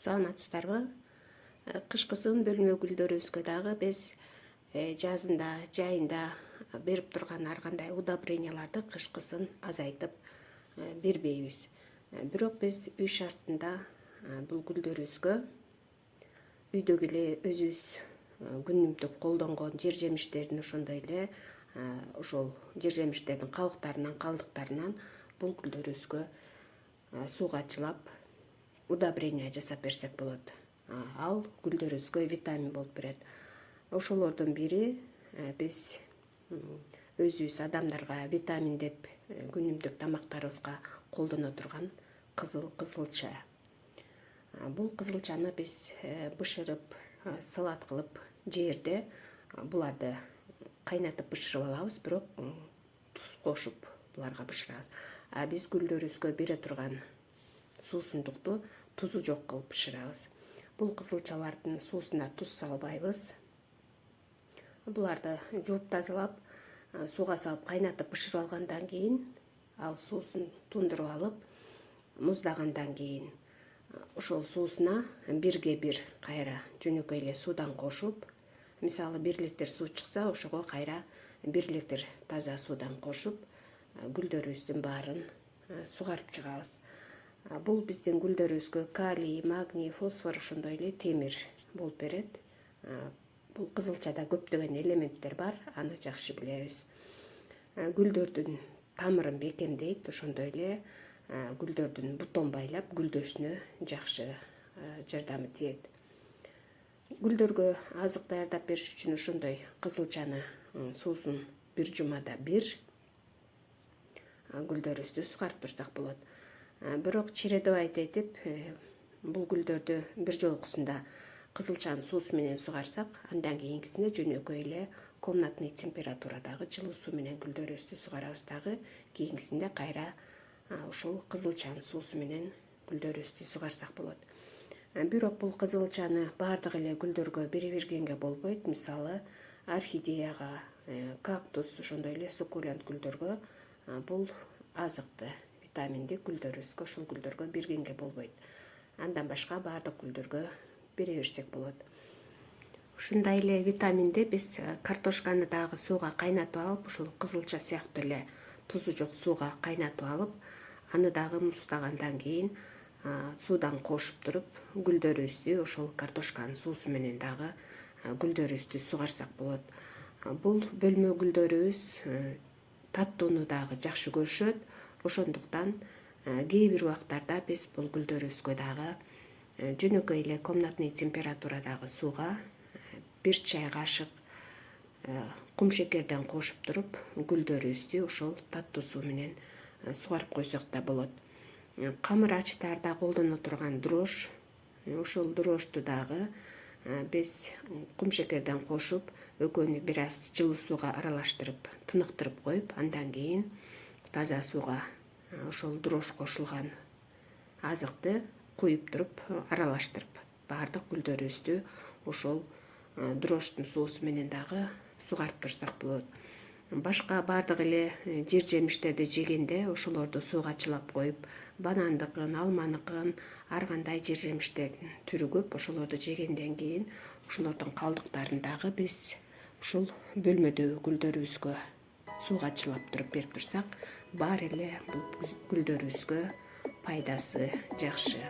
Саламатсыздарбы? Кышкысын бөлмө гүлдөрүбүзгө дагы биз жазында, жайында берип турган ар кандай удобренияларды кышкысын азайтып бербейбиз. Бирок биз үй шартында бул гүлдөрүбүзгө үйдөгү эле өзүбүз күнүмдүк колдонгон жер жемиштердин ошондой эле ошол жер жемиштердин кабыктарынан, калдыктарынан бул гүлдөрүбүзгө сууга чылап удобрение жасап берсек болот. Ал гүлдөрүбүзгө витамин болуп берет. Ошолордун бири биз өзүбүз адамдарга витамин деп күнүмдүк тамактарыбызга колдоно турган кызылча. Бул кызылчаны биз бышырып, салат кылып жээрде буларды кайнатып бышырып алабыз, бирок туз кошуп буларга бышырабыз. Биз гүлдөрүбүзгө бере турган суусундукту тузу жок кылып бышырабыз. Бул кызылчалардын суусуна туз салбайбыз. Буларды жууп тазалап, сууга салып кайнатып бышырып алгандан кийин, ал суусун тундуруп алып, муздагандан кийин ошол суусуна 1/1 кайра жөнөкөй эле суудан кошуп, мисалы 1 литр суу чыкса, ошого кайра 1 литр таза суудан кошуп, гүлдөрүбүздүн баарын сугарып чыгабыз. Бул биздин гүлдөрүбүзгө калий, магний, фосфор, ошондой эле темир болуп берет. Бул кызылчада көптөгөн элементтер бар, аны жакшы билебиз. Гүлдөрдүн тамырын бекемдейт, ошондой эле гүлдөрдүн бутон байлап гүлдөшүнө жакшы жардамы тиет. Гүлдөргө азык даярдап бериш үчүн ошондой кызылчаны суусун бир жумада бир гүлдөрүбүздү сугарып турсак болот. Бирок чередовать этип бул гүлдөрдү бир жолкусунда кызылчанын суусу менен сугарсак, андан кийинкисинде жөнөкөй эле комнатный температурадагы жылуу суу менен гүлдөрүбүздү сугарабыз дагы, кийинкисинде кайра ушул кызылчанын суусу менен гүлдөрүбүздү сугарсак болот. Бирок бул кызылчаны баардык эле гүлдөргө бере бергенге болбойт. Мисалы, орхидеяга, кактус, ошондой эле суккулент гүлдөргө бул азыкты, витаминди гүлдөрүбүзгө, ошол гүлдөргө бергенге болбойт. Андан башка баардык гүлдөргө бере берсек болот. Ушундай эле витаминди биз картошканы дагы сууга кайнатып алып, ушул кызылча сыяктуу эле тузу жок сууга кайнатып алып, аны дагы муздагандан кийин суудан кошуп туруп, гүлдөрүбүздү ошол картошканын суусу менен дагы гүлдөрүбүздү сугарсак болот. Бул бөлмө гүлдөрүбүз таттууну дагы жакшы көрүшөт. Ошондуктан кээ бир убактарда биз бул гүлдөрүбүзгө дагы жөнөкөй эле комнатный температурадагы сууга 1 чай кашык кумшекерден кошуп туруп, гүлдөрүбүздү ошол таттуу суу менен сугарып койсок да болот. Камыр ачтарда колдоно турган дрожь, ошол дрожьту дагы биз кумшекерден кошуп, экөөнү бир аз жылуу сууга аралаштырып, тыныктырып коюп, андан кийин таза сууга ошол дрожь кошулган азыкты куюп туруп, аралаштырып, баардык гүлдөрүбүздү ошол дрожьтун суусу менен дагы сугарып турсак болот. Башка баардык эле жер жемиштерди жегенде ошолорду сууга чылап коюп, банандыкын, алманыкын, ар кандай жер жемиштердин түрү көп, ошолорду жегенден кийин ошолордун калдыктарын дагы биз ушул бөлмөдөгү гүлдөрүбүзгө сууга чылап туруп берип турсак, баары эле бул гүлдөрүбүзгө пайдасы жакшы.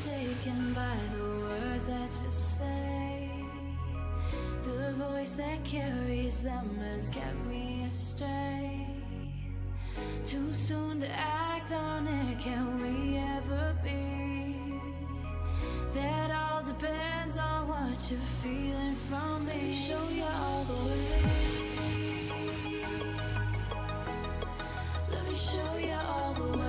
Taken by the words that you say, the voice that carries them has kept me astray. Too soon to act on it, can we ever be? That all depends on what you're feeling from me. Let me show you all the way. Let me show you all the way.